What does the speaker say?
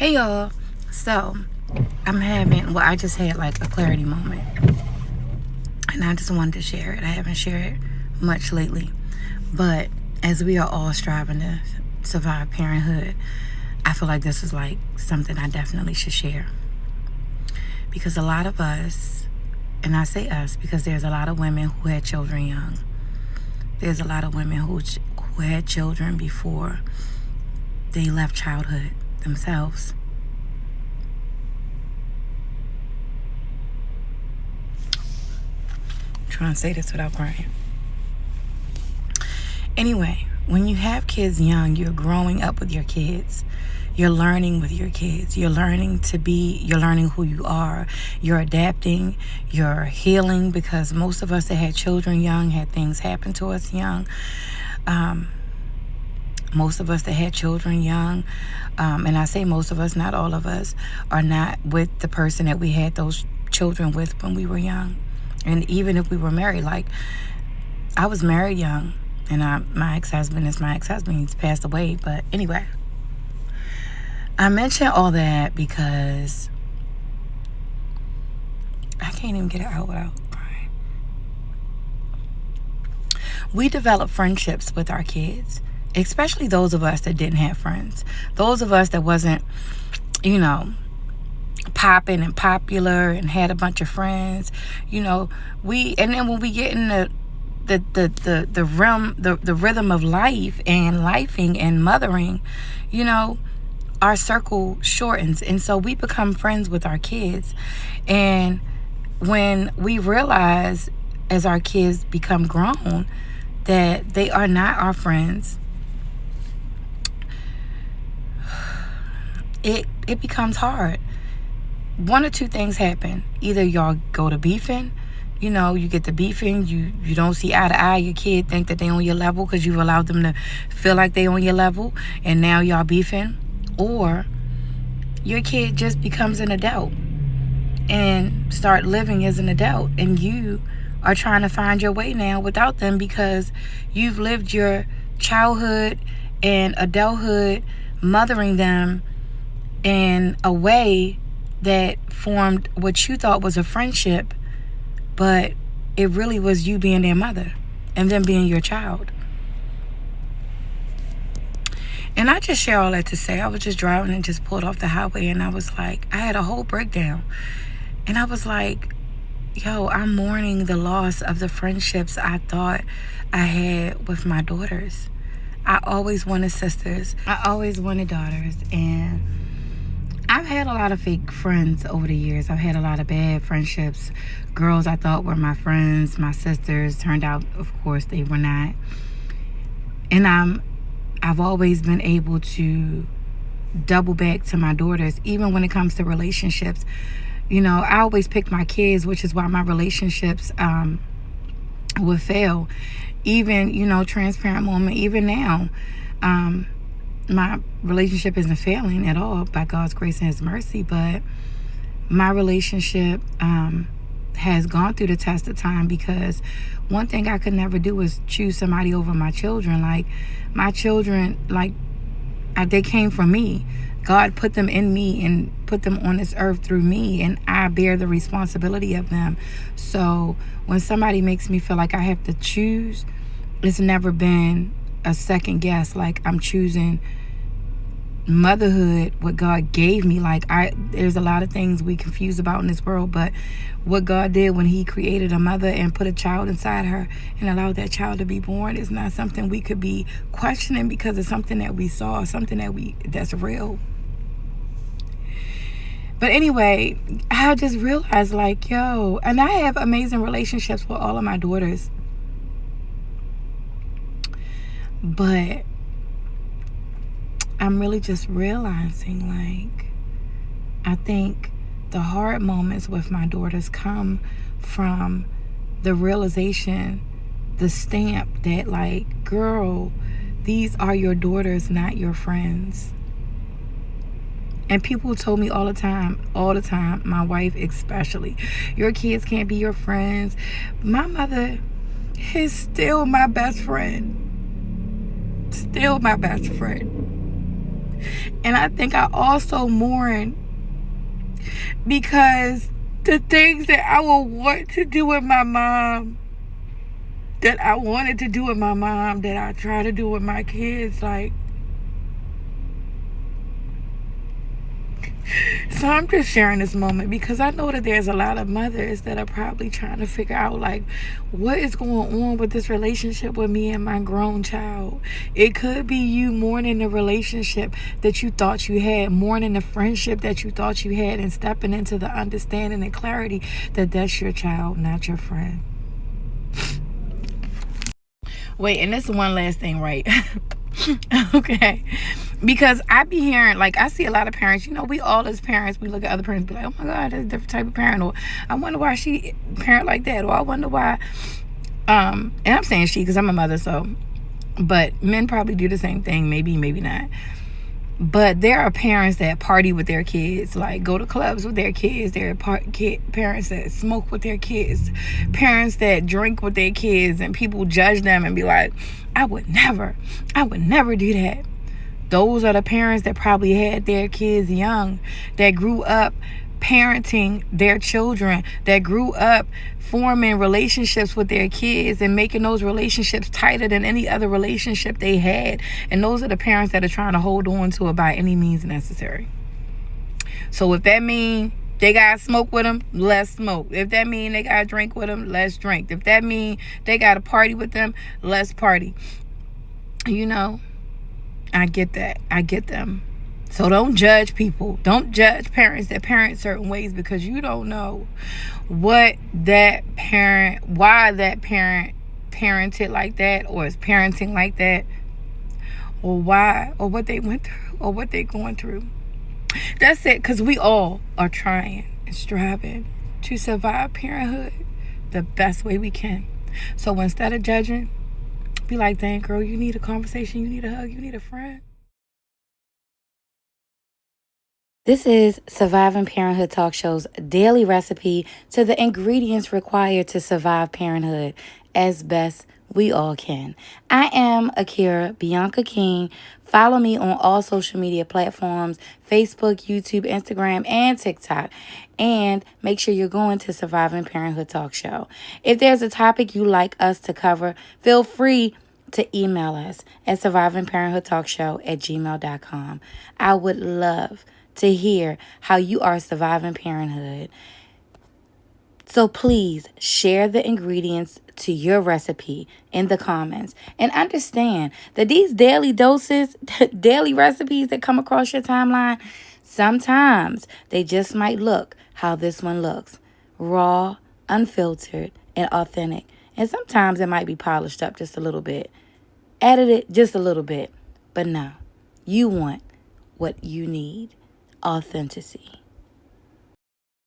Hey y'all. So I just had like a clarity moment. And I just wanted to share it. I haven't shared much lately. But as we are all striving to survive parenthood, I feel like this is like something I definitely should share. Because a lot of us, and I say us because there's a lot of women who had children young. There's a lot of women who had children before they left childhood themselves. I'm trying to say this without crying. Anyway, when you have kids young, you're growing up with your kids. You're learning with your kids. You're learning who you are. You're adapting. You're healing, because most of us that had children young had things happen to us young. Most of us that had children young, and I say most of us, not all of us, are not with the person that we had those children with when we were young. And even if we were married, like I was married young, and my ex-husband is my ex-husband. He's passed away. But anyway, I mention all that because I can't even get it out without crying. We develop friendships with our kids, especially those of us that didn't have friends. Those of us that wasn't, popping and popular and had a bunch of friends. And then when we get in the rhythm of life and lifing and mothering, our circle shortens, and so we become friends with our kids. And when we realize, as our kids become grown, that they are not our friends, it becomes hard. One or two things happen. Either y'all go to beefing, you get to beefing, you don't see eye to eye. Your kid think that they on your level because you've allowed them to feel like they on your level, and now y'all beefing. Or your kid just becomes an adult and start living as an adult, and you are trying to find your way now without them, because you've lived your childhood and adulthood mothering them in a way that formed what you thought was a friendship, but it really was you being their mother and them being your child. And I just share all that to say, I was just driving and just pulled off the highway, and I was like, I had a whole breakdown. And I was like, I'm mourning the loss of the friendships I thought I had with my daughters. I always wanted sisters. I always wanted daughters. And I've had a lot of fake friends over the years. I've had a lot of bad friendships. Girls I thought were my friends, my sisters. Turned out, of course, they were not. And I've always been able to double back to my daughters, even when it comes to relationships. I always pick my kids, which is why my relationships would fail. Even, transparent moment, even now, my relationship isn't failing at all by God's grace and His mercy, but my relationship has gone through the test of time, because one thing I could never do is choose somebody over my children. Like, my children, they came from me. God put them in me and put them on this earth through me, and I bear the responsibility of them. So when somebody makes me feel like I have to choose, it's never been a second guess. Like, I'm choosing motherhood, what God gave me. There's a lot of things we confuse about in this world, but what God did when He created a mother and put a child inside her and allowed that child to be born is not something we could be questioning, because it's something that we saw, something that's real. But anyway, I just realized, and I have amazing relationships with all of my daughters, but I'm really just realizing, I think the hard moments with my daughters come from the realization, the stamp that, girl, these are your daughters, not your friends. And people told me all the time, my wife especially, your kids can't be your friends. My mother is still my best friend. Still my best friend. And I think I also mourn because the things that I would want to do with my mom, that I wanted to do with my mom, that I try to do with my kids, like, so I'm just sharing this moment because I know that there's a lot of mothers that are probably trying to figure out, like, what is going on with this relationship with me and my grown child. It could be you mourning the relationship that you thought you had, mourning the friendship that you thought you had, and stepping into the understanding and clarity that that's your child, not your friend. Wait, and this is one last thing, right? Okay. Because I be hearing, like, I see a lot of parents, we all as parents, we look at other parents, be like, oh my God, that's a different type of parent, or I wonder why she parent like that, or I wonder why, and I'm saying she because I'm a mother, so, but men probably do the same thing, maybe not. But there are parents that party with their kids, like go to clubs with their kids. There are parents that smoke with their kids, parents that drink with their kids, and people judge them and be like, I would never do that. Those are the parents that probably had their kids young, that grew up parenting their children, that grew up forming relationships with their kids and making those relationships tighter than any other relationship they had. And those are the parents that are trying to hold on to it by any means necessary. So if that means they got to smoke with them, let's smoke. If that means they got to drink with them, let's drink. If that means they got to party with them, let's party. I get that. I get them. So don't judge people. Don't judge parents that parent certain ways, because you don't know why that parent parented like that, or is parenting like that, or why, or what they went through, or what they're going through. That's it, because we all are trying and striving to survive parenthood the best way we can. So instead of judging, be like, dang, girl, you need a conversation, you need a hug, you need a friend. This is Surviving Parenthood Talk Show's daily recipe to the ingredients required to survive parenthood as best we all can. I am Akira Bianca King. Follow me on all social media platforms, Facebook, YouTube, Instagram, and TikTok. And make sure you're going to Surviving Parenthood Talk Show. If there's a topic you like us to cover, feel free to email us at survivingparenthoodtalkshow@gmail.com. I would love to hear how you are surviving parenthood. So please share the ingredients to your recipe in the comments, and understand that these daily doses, daily recipes that come across your timeline, sometimes they just might look how this one looks: raw, unfiltered, and authentic. And sometimes it might be polished up just a little bit, edited just a little bit. But no, you want what you need: authenticity.